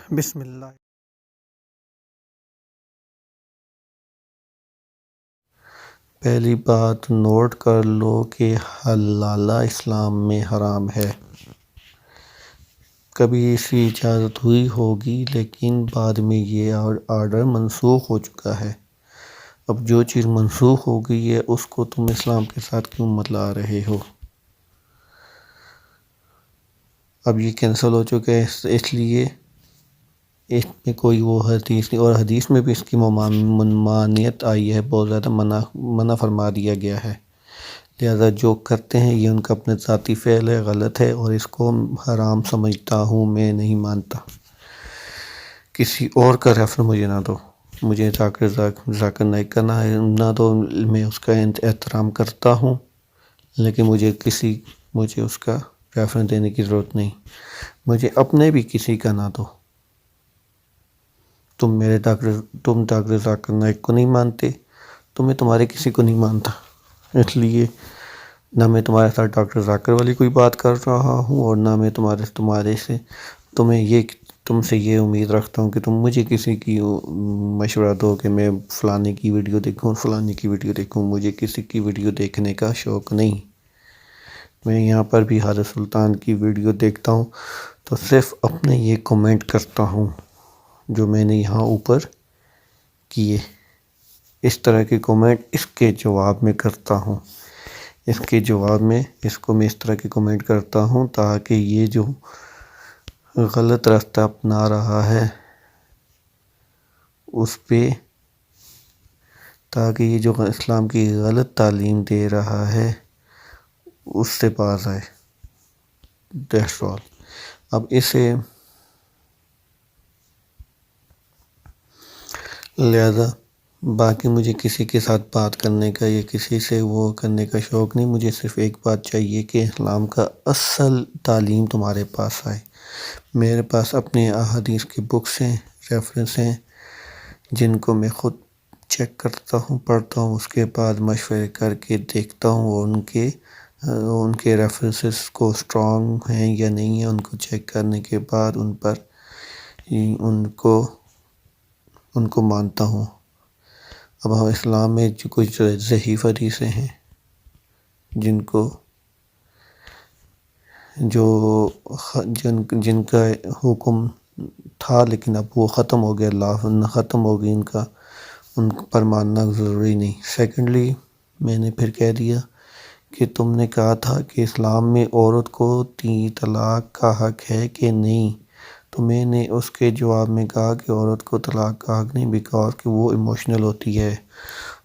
بسم اللہ۔ پہلی بات نوٹ کر لو کہ حلالہ اسلام میں حرام ہے۔ کبھی اس کی اجازت ہوئی ہوگی لیکن بعد میں یہ آرڈر منسوخ ہو چکا ہے۔ اب جو چیز منسوخ ہو گئی ہے اس کو تم اسلام کے ساتھ کیوں ملا رہے ہو؟ اب یہ کینسل ہو چکا ہے، اس لیے اس میں کوئی وہ حدیث نہیں، اور حدیث میں بھی اس کی ممانعت آئی ہے، بہت زیادہ منع فرما دیا گیا ہے۔ لہذا جو کرتے ہیں یہ ان کا اپنا ذاتی فعل ہے، غلط ہے، اور اس کو حرام سمجھتا ہوں، میں نہیں مانتا۔ کسی اور کا ریفر مجھے نہ دو، مجھے ذاکر نائک کا نہ دو، میں اس کا احترام کرتا ہوں، لیکن مجھے اس کا ریفرنس دینے کی ضرورت نہیں۔ مجھے اپنے بھی کسی کا نہ دو۔ تم ڈاکٹر ذاکر نائک کو نہیں مانتے تو میں تمہارے کسی کو نہیں مانتا، اس لیے نہ میں تمہارے ساتھ ڈاکٹر ذاکر والی کوئی بات کر رہا ہوں، اور نہ میں تم سے یہ امید رکھتا ہوں کہ تم مجھے کسی کی مشورہ دو کہ میں فلانے کی ویڈیو دیکھوں۔ مجھے کسی کی ویڈیو دیکھنے کا شوق نہیں۔ میں یہاں پر بھی حضرت سلطان کی ویڈیو دیکھتا ہوں تو صرف اپنے یہ کومنٹ کرتا ہوں جو میں نے یہاں اوپر کیے، اس طرح کے کومنٹ اس کے جواب میں کرتا ہوں۔ اس طرح کے کومنٹ کرتا ہوں تاکہ یہ جو غلط راستہ اپنا رہا ہے تاکہ یہ جو اسلام کی غلط تعلیم دے رہا ہے اس سے باز آئے۔ That's all۔ اب اسے لہذا باقی مجھے کسی کے ساتھ بات کرنے کا یا کسی سے وہ کرنے کا شوق نہیں، مجھے صرف ایک بات چاہیے کہ اسلام کا اصل تعلیم تمہارے پاس آئے۔ میرے پاس اپنے احادیث کی بکس ہیں، ریفرنس ہیں، جن کو میں خود چیک کرتا ہوں، پڑھتا ہوں، اس کے بعد مشورے کر کے دیکھتا ہوں، اور ان کے ریفرنسز کو اسٹرانگ ہیں یا نہیں ہیں، ان کو چیک کرنے کے بعد ان کو مانتا ہوں۔ اب ہم اسلام میں کچھ ضعیف حدیثیں ہیں جن کا حکم تھا لیکن اب وہ ختم ہو گیا، ختم ہو گئی، ان پر ماننا ضروری نہیں۔ سیکنڈلی میں نے پھر کہہ دیا کہ تم نے کہا تھا کہ اسلام میں عورت کو 3 طلاق کا حق ہے کہ نہیں، تو میں نے اس کے جواب میں کہا کہ عورت کو طلاق کا حق نہیں، بیکاز کہ وہ ایموشنل ہوتی ہے،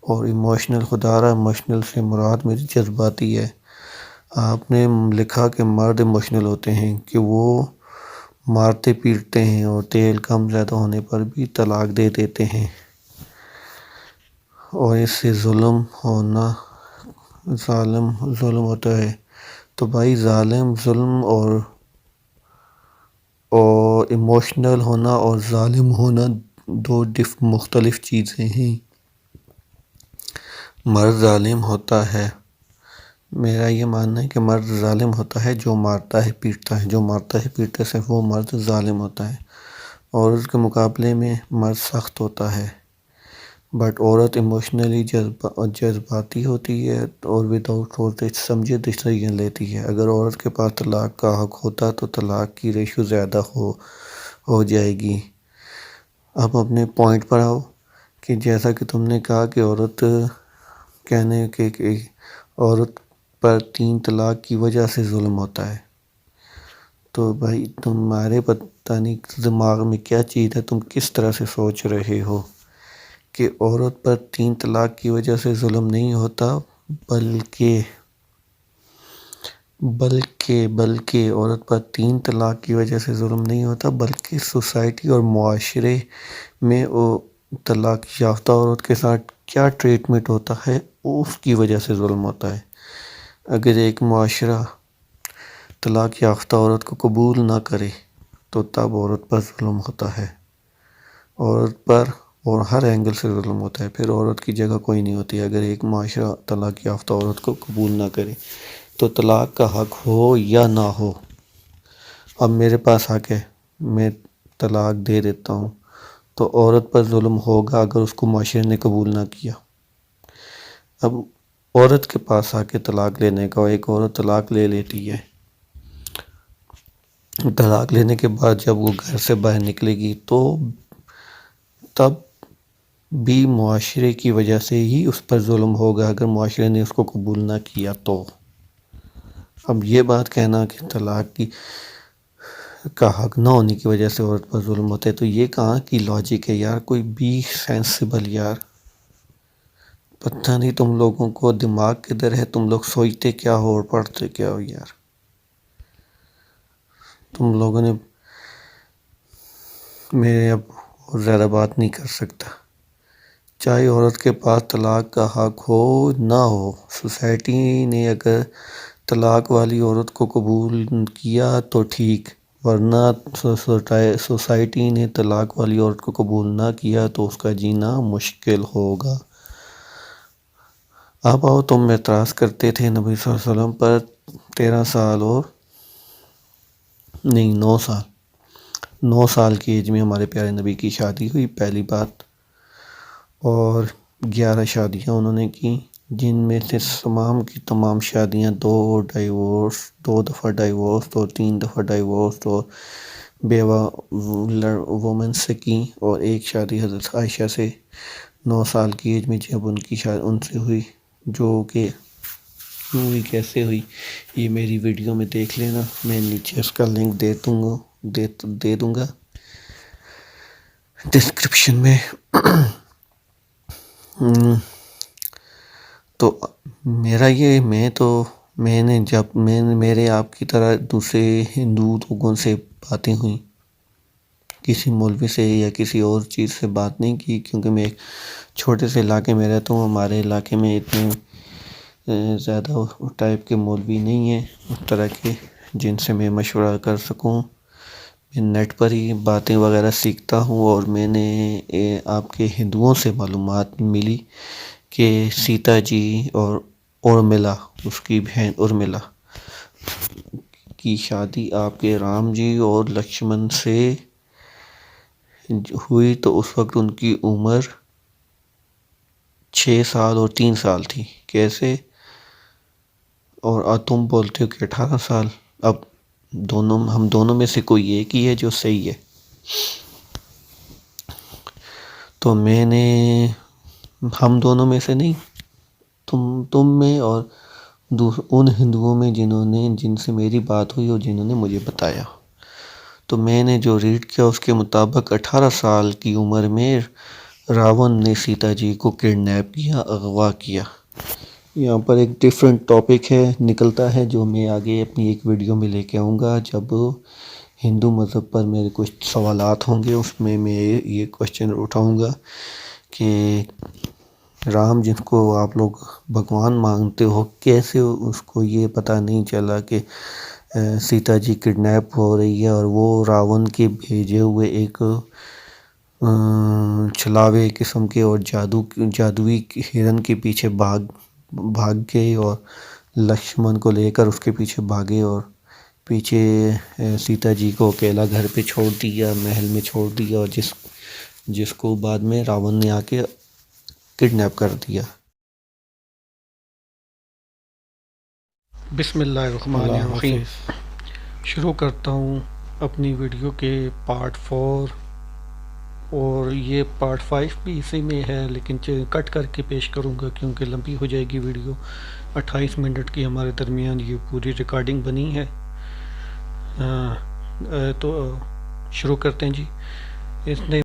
اور ایموشنل سے مراد میری جذباتی ہے۔ آپ نے لکھا کہ مرد ایموشنل ہوتے ہیں، کہ وہ مارتے پیٹتے ہیں اور تیل کم زیادہ ہونے پر بھی طلاق دے دیتے ہیں، اور اس سے ظلم ہوتا ہے۔ تو بھائی ظلم اور ایموشنل ہونا اور ظالم ہونا 2 مختلف چیزیں ہیں۔ مرد ظالم ہوتا ہے، میرا یہ ماننا ہے کہ مرد ظالم ہوتا ہے جو مارتا ہے پیٹتا ہے، صرف وہ مرد ظالم ہوتا ہے، اور اس کے مقابلے میں مرد سخت ہوتا ہے۔ بٹ عورت ایموشنلی جذباتی ہوتی ہے اور وداؤٹ سوچے سمجھے ڈیسیژن لیتی ہے۔ اگر عورت کے پاس طلاق کا حق ہوتا تو طلاق کی ریشو زیادہ ہو جائے گی۔ اب اپنے پوائنٹ پر آؤ کہ جیسا کہ تم نے کہا کہ عورت پر 3 طلاق کی وجہ سے ظلم ہوتا ہے، تو بھائی تمہارے پتہ نہیں دماغ میں کیا چیز ہے، تم کس طرح سے سوچ رہے ہو کہ عورت پر 3 طلاق کی وجہ سے ظلم نہیں ہوتا، بلکہ عورت پر 3 طلاق کی وجہ سے ظلم نہیں ہوتا، بلکہ سوسائٹی اور معاشرے میں وہ طلاق یافتہ عورت کے ساتھ کیا ٹریٹمنٹ ہوتا ہے اس کی وجہ سے ظلم ہوتا ہے۔ اگر ایک معاشرہ طلاق یافتہ عورت کو قبول نہ کرے تو تب عورت پر ظلم ہوتا ہے، عورت پر اور ہر اینگل سے ظلم ہوتا ہے، پھر عورت کی جگہ کوئی نہیں ہوتی۔ اگر ایک معاشرہ طلاق یافتہ عورت کو قبول نہ کرے تو طلاق کا حق ہو یا نہ ہو، اب میرے پاس حق ہے، میں طلاق دے دیتا ہوں، تو عورت پر ظلم ہوگا اگر اس کو معاشرے نے قبول نہ کیا۔ اب عورت کے پاس آ کے طلاق لینے کا، ایک عورت طلاق لے لیتی ہے، طلاق لینے کے بعد جب وہ گھر سے باہر نکلے گی تو تب بھی معاشرے کی وجہ سے ہی اس پر ظلم ہوگا اگر معاشرے نے اس کو قبول نہ کیا تو۔ اب یہ بات کہنا کہ طلاق کا حق نہ ہونے کی وجہ سے عورت پر ظلم ہوتا ہے، تو یہ کہاں کی لاجک ہے یار؟ کوئی بی سینسیبل یار، پتہ نہیں تم لوگوں کو دماغ کدھر ہے، تم لوگ سوچتے کیا ہو اور پڑھتے کیا ہو یار؟ تم لوگوں نے میں اب اور زیادہ بات نہیں کر سکتا۔ چاہے عورت کے پاس طلاق کا حق ہو نہ ہو، سوسائٹی نے اگر طلاق والی عورت کو قبول کیا تو ٹھیک، ورنہ سوسائٹی نے طلاق والی عورت کو قبول نہ کیا تو اس کا جینا مشکل ہوگا۔ اب آؤ، تم اعتراض کرتے تھے نبی صلی اللہ علیہ وسلم پر 13 سال اور نہیں 9 سال کی ایج میں ہمارے پیارے نبی کی شادی ہوئی پہلی بات، اور 11 شادیاں انہوں نے کی، جن میں سے تمام کی تمام شادیاں 2 دفعہ ڈائیورس اور 3 دفعہ ڈائیورس اور بیوہ وومن سے کی، اور ایک شادی حضرت عائشہ سے 9 سال کی ایج میں جب ان کی شادی ان سے ہوئی، جو کہ کیوں ہوئی، کیسے ہوئی، یہ میری ویڈیو میں دیکھ لینا، میں نیچے اس کا لنک دے دوں گا ڈسکرپشن میں۔ تو میرے آپ کی طرح دوسرے ہندو لوگوں سے باتیں ہوئیں، کسی مولوی سے یا کسی اور چیز سے بات نہیں کی، کیونکہ میں ایک چھوٹے سے علاقے میں رہتا ہوں، ہمارے علاقے میں اتنے زیادہ ٹائپ کے مولوی نہیں ہیں اس طرح کے جن سے میں مشورہ کر سکوں۔ میں نیٹ پر ہی باتیں وغیرہ سیکھتا ہوں، اور میں نے آپ کے ہندوؤں سے معلومات ملی کہ سیتا جی اور ارملا، اس کی بہن ارملا کی شادی آپ کے رام جی اور لکشمن سے ہوئی، تو اس وقت ان کی عمر 6 سال اور 3 سال تھی۔ کیسے؟ اور تم بولتے ہو کہ 18 سال۔ اب ہم دونوں میں سے کوئی ایک ہی ہے جو صحیح ہے۔ تو میں نے ہم دونوں میں سے نہیں، تم میں اور ان ہندوؤں میں جن سے میری بات ہوئی اور جنہوں نے مجھے بتایا، تو میں نے جو ریڈ کیا اس کے مطابق 18 سال کی عمر میں راون نے سیتا جی کو کڈنیپ کیا، اغوا کیا۔ یہاں پر ایک ڈیفرنٹ ٹاپک نکلتا ہے جو میں آگے اپنی ایک ویڈیو میں لے کے آؤں گا، جب ہندو مذہب پر میرے کچھ سوالات ہوں گے، اس میں یہ کوشچن اٹھاؤں گا کہ رام جن کو آپ لوگ بھگوان مانتے ہو، کیسے اس کو یہ پتہ نہیں چلا کہ سیتا جی کڈنیپ ہو رہی ہے، اور وہ راون کے بھیجے ہوئے ایک چھلاوے قسم کے اور جادوئی ہرن کے پیچھے بھاگ گئے، اور لکشمن کو لے کر اس کے پیچھے بھاگے، اور پیچھے سیتا جی کو اکیلا گھر پہ چھوڑ دیا، محل میں چھوڑ دیا، اور جس کو بعد میں راون نے آ کے کڈنیپ کر دیا۔ بسم اللہ الرحمن الرحیم۔ شروع کرتا ہوں اپنی ویڈیو کے پارٹ 4، اور یہ پارٹ 5 بھی اسی میں ہے، لیکن کٹ کر کے پیش کروں گا کیونکہ لمبی ہو جائے گی ویڈیو۔ 28 منٹ کی ہمارے درمیان یہ پوری ریکارڈنگ بنی ہے۔ تو شروع کرتے ہیں جی۔ اس نے